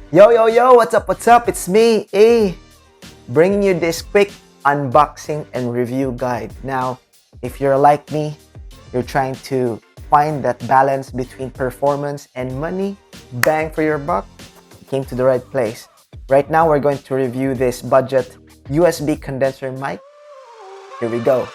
Yo, yo, yo, what's up, what's up? It's me, A, bringing you this quick unboxing and review guide. Now, if you're like me, you're trying to find that balance between performance and money, bang for your buck, you came to the right place. Right now, we're going to review this budget USB condenser mic. Here we go.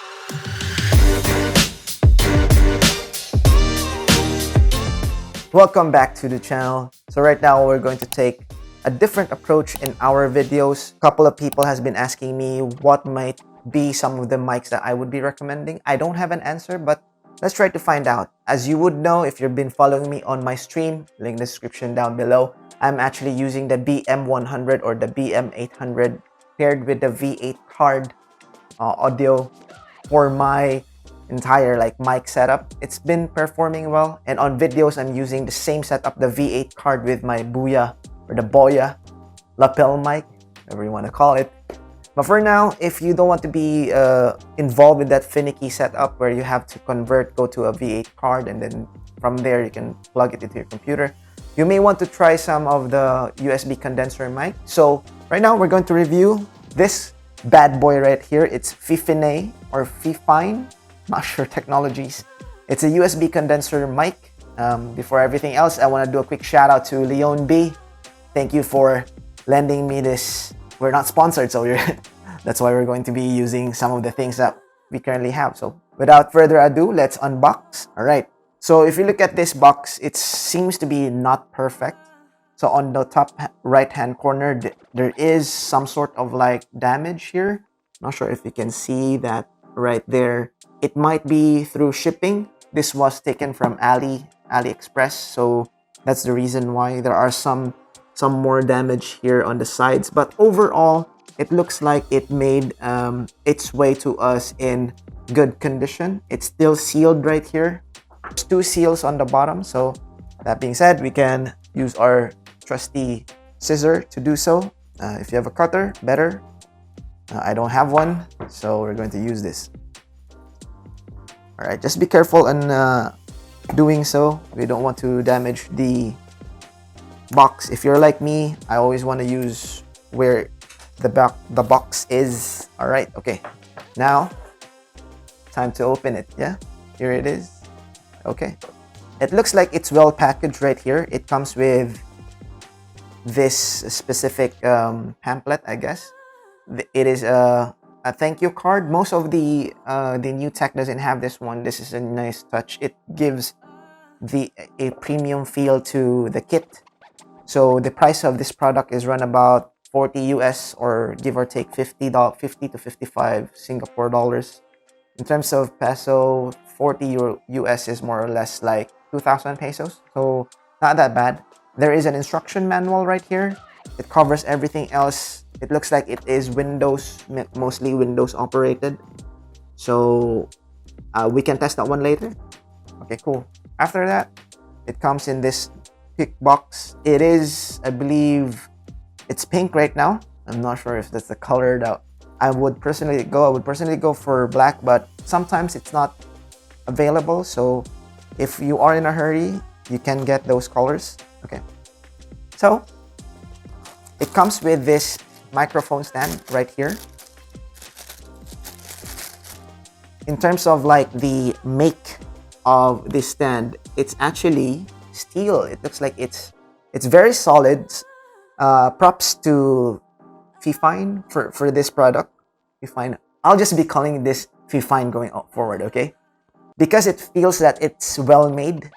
Welcome back to the channel. So right now we're going to take a different approach in our videos. A couple of people has been asking me what might be some of the mics that I would be recommending. I don't have an answer, but let's try to find out. As you would know if you've been following me on my stream, link in the description down below, I'm actually using the BM100 or the BM800 paired with the V8 card audio for my entire mic setup. It's been performing well, and on videos I'm using the same setup, the V8 card with my Booyah or the Boya lapel mic, whatever you want to call it. But for now, if you don't want to be involved with that finicky setup where you have to go to a V8 card and then from there you can plug it into your computer, you may want to try some of the USB condenser mic. So right now we're going to review this bad boy right here. It's Fifine or Fifine, not sure technologies. It's a USB condenser mic. Before everything else, I want to do a quick shout out to Leon B. Thank you for lending me this. We're not sponsored, so that's why we're going to be using some of the things that we currently have. So without further ado, let's unbox. All right. So if you look at this box, it seems to be not perfect. So on the top right hand corner, there is some sort of damage here. Not sure if you can see that right there. It might be through shipping. This was taken from AliExpress, so that's the reason why there are some more damage here on the sides. But overall, it looks like it made its way to us in good condition. It's still sealed right here. There's two seals on the bottom. So that being said, we can use our trusty scissor to do so. If you have a cutter, better. I don't have one, so we're going to use this. All right, just be careful in doing so. We don't want to damage the box. If you're like me, I always want to use where the box is. All right, okay. Now, time to open it. Yeah, here it is. Okay. It looks like it's well packaged right here. It comes with this specific pamphlet, I guess. It is a thank you card. Most of the new tech doesn't have this one. This is a nice touch. It gives a premium feel to the kit. So the price of this product is run about 40 US or give or take 50 to 55 Singapore dollars. In terms of peso, 40 Euro US is more or less like 2,000 pesos. So not that bad. There is an instruction manual right here. It covers everything else. It looks like it is Windows, mostly Windows operated. So we can test that one later. Okay, cool. After that, it comes in this thick box. It is, I believe, it's pink right now. I'm not sure if that's the color that I would personally go for black, but sometimes it's not available. So if you are in a hurry, you can get those colors. Okay. So it comes with this microphone stand right here. In terms of the make of this stand, it's actually steel. It looks like it's very solid. Props to Fifine for this product. Fifine. I'll just be calling this Fifine going forward, okay? Because it feels that it's well made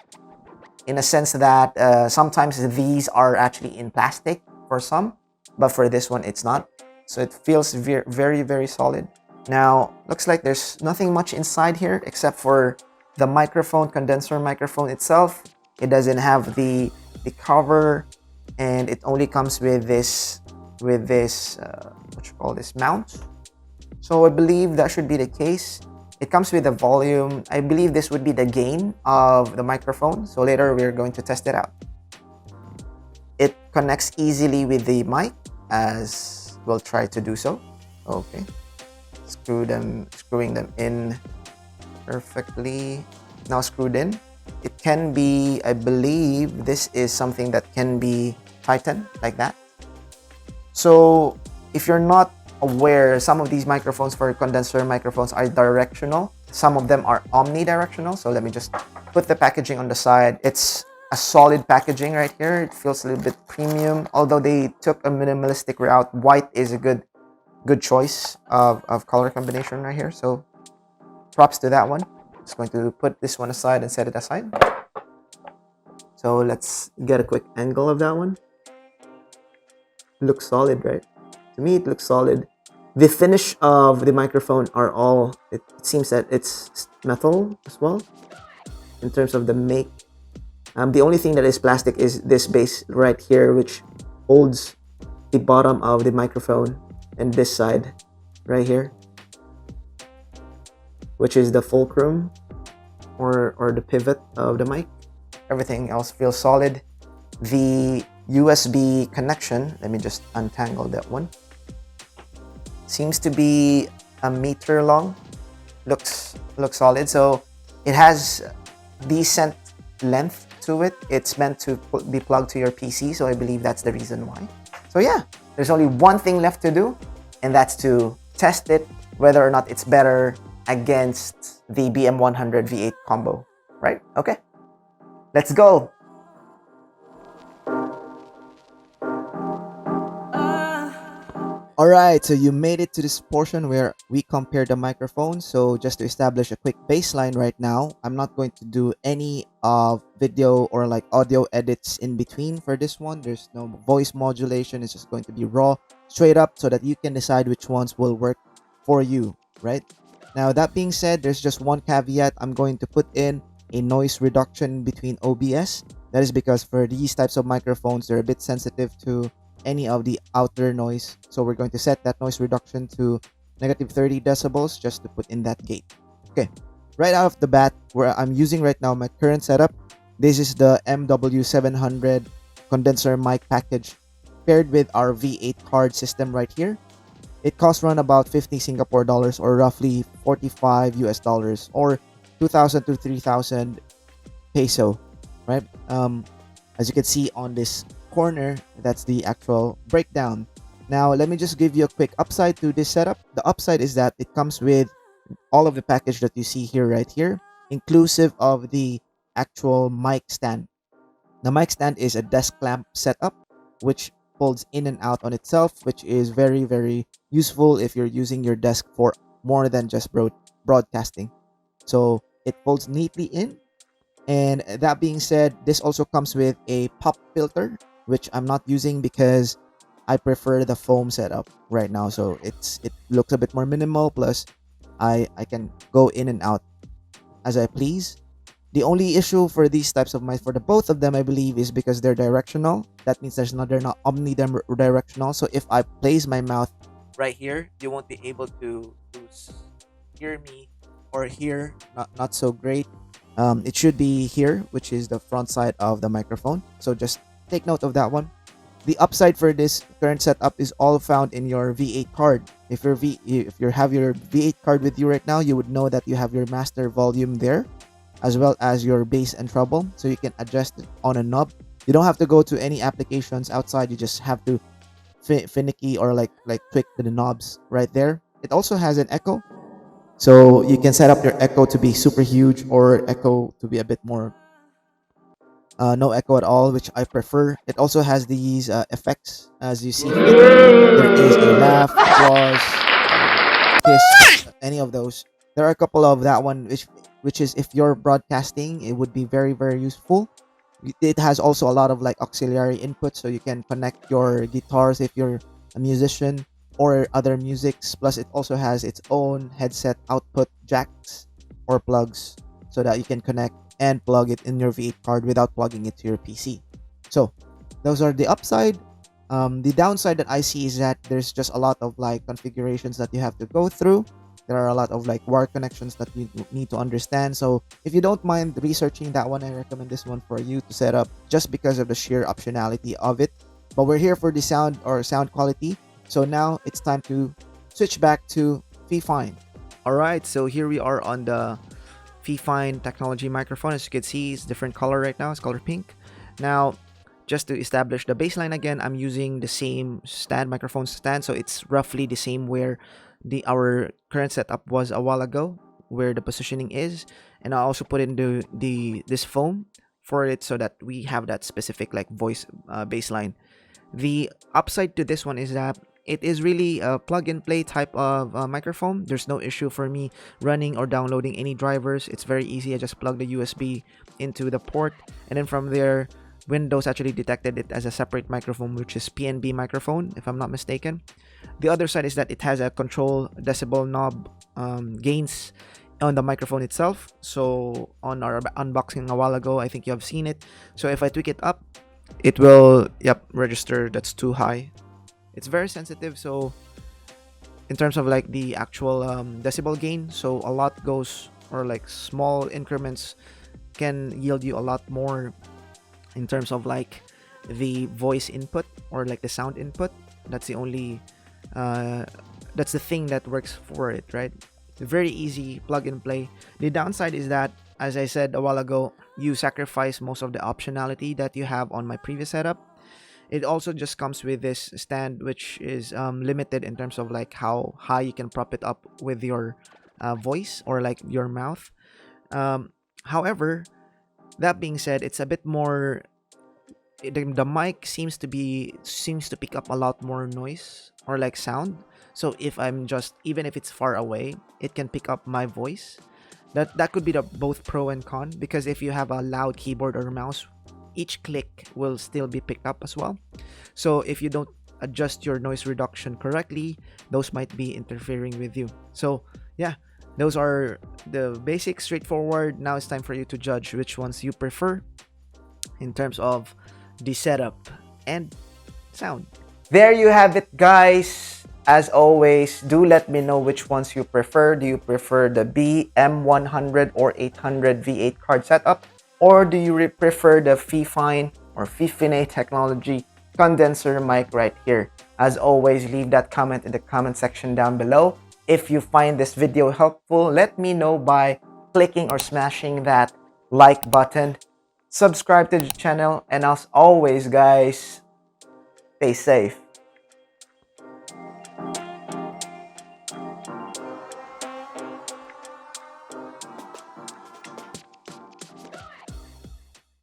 in a sense that sometimes these are actually in plastic for some, but for this one it's not. So it feels very, very solid. Now, looks like there's nothing much inside here except for the microphone, condenser microphone itself. It doesn't have the cover, and it only comes with this what you call this, mount. So I believe that should be the case. It comes with a volume. I believe this would be the gain of the microphone. So later we're going to test it out. It connects easily with the mic, as we'll try to do so. Okay. Screwing them in perfectly. Now screwed in. It can be, I believe this is something that can be tighten like that. So if you're not aware, some of these microphones for condenser microphones are directional. Some of them are omnidirectional. So let me just put the packaging on the side. It's a solid packaging right here. It feels a little bit premium, although they took a minimalistic route. White is a good choice of color combination right here. So props to that one. Just going to put this one aside and set it aside. So let's get a quick angle of that one. Looks solid, right? To me, it looks solid. The finish of the microphone are all, it seems that it's metal as well in terms of the make. The only thing that is plastic is this base right here, which holds the bottom of the microphone, and this side right here, which is the fulcrum or the pivot of the mic. Everything else feels solid. The USB connection, let me just untangle that one. Seems to be a meter long. Looks solid. So it has decent length to it. It's meant to be plugged to your PC, so I believe that's the reason why. So yeah, there's only one thing left to do, and that's to test it, whether or not it's better against the BM100 V8 combo, right? Okay, let's go. Alright, so you made it to this portion where we compare the microphones. So just to establish a quick baseline right now, I'm not going to do any video or like audio edits in between for this one. There's no voice modulation. It's just going to be raw, straight up, so that you can decide which ones will work for you, right? Now, that being said, there's just one caveat. I'm going to put in a noise reduction between OBS. That is because for these types of microphones, they're a bit sensitive to any of the outer noise. So we're going to set that noise reduction to negative 30 decibels just to put in that gate. Okay, right out of the bat, where I'm using right now my current setup, this is the MW700 condenser mic package paired with our V8 card system right here. It costs around about 50 Singapore dollars or roughly 45 US dollars or 2,000 to 3,000 peso, right? As you can see on this corner, that's the actual breakdown. Now let me just give you a quick upside to this setup. The upside is that it comes with all of the package that you see here right here, inclusive of the actual mic stand. The mic stand is a desk clamp setup which folds in and out on itself, which is very useful if you're using your desk for more than just broadcasting. So it folds neatly in. And that being said, this also comes with a pop filter, which I'm not using because I prefer the foam setup right now. So it looks a bit more minimal, plus I can go in and out as I please. The only issue for these types of mics, for the both of them, I believe, is because they're directional. That means they're not omnidirectional. So if I place my mouth right here, you won't be able to hear me, or hear not so great. It should be here, which is the front side of the microphone. So just take note of that one. The upside for this current setup is all found in your V8 card. If you have your V8 card with you right now, you would know that you have your master volume there, as well as your bass and treble, so you can adjust it on a knob. You don't have to go to any applications outside. You just have to finicky or like tweak the knobs right there. It also has an echo, so you can set up your echo to be super huge or echo to be a bit more no echo at all, which I prefer. It also has these effects, as you see fit. There is a laugh, applause, hiss, any of those. There are a couple of that one, which is, if you're broadcasting, it would be very useful. It has also a lot of like auxiliary input, so you can connect your guitars if you're a musician or other musics. Plus it also has its own headset output jacks or plugs, so that you can connect and plug it in your V8 card without plugging it to your PC. So those are the upside. The downside that I see is that there's just a lot of like configurations that you have to go through. There are a lot of like wire connections that you need to understand. So if you don't mind researching that one, I recommend this one for you to set up, just because of the sheer optionality of it. But we're here for the sound quality. So now it's time to switch back to Fifine. Alright, so here we are on the Fifine technology microphone. As you can see, it's different color right now. It's color pink. Now, Just to establish the baseline again, I'm using the same microphone stand, so it's roughly the same where our current setup was a while ago, where the positioning is. And I also put in this foam for it so that we have that specific like voice baseline. The upside to this one is that it is really a plug and play type of microphone. There's no issue for me running or downloading any drivers. It's very easy. I just plug the USB into the port, and then from there, Windows actually detected it as a separate microphone, which is PNB microphone, if I'm not mistaken. The other side is that it has a control decibel knob gains on the microphone itself. So on our unboxing a while ago, I think you have seen it. So if I tweak it up, it will register that's too high. It's very sensitive, so in terms of like the actual decibel gain, so a lot goes, or like small increments can yield you a lot more in terms of like the voice input or like the sound input. That's the only that's the thing that works for it, right? Very easy plug and play. The downside is that, as I said a while ago, you sacrifice most of the optionality that you have on my previous setup. It also just comes with this stand, which is limited in terms of like how high you can prop it up with your voice or like your mouth. However, that being said, it's a bit more. The mic seems to pick up a lot more noise or like sound. So if I'm just, even if it's far away, it can pick up my voice. That could be the both pro and con, because if you have a loud keyboard or mouse, each click will still be picked up as well. So if you don't adjust your noise reduction correctly, those might be interfering with you. So yeah, those are the basic, straightforward. Now it's time for you to judge which ones you prefer in terms of the setup and sound. There you have it, guys. As always, do let me know which ones you prefer. Do you prefer the BM100 or 800 V8 card setup? Or do you prefer the Fifine or Fifine technology condenser mic right here? As always, leave that comment in the comment section down below. If you find this video helpful, let me know by clicking or smashing that like button. Subscribe to the channel, and as always, guys, stay safe.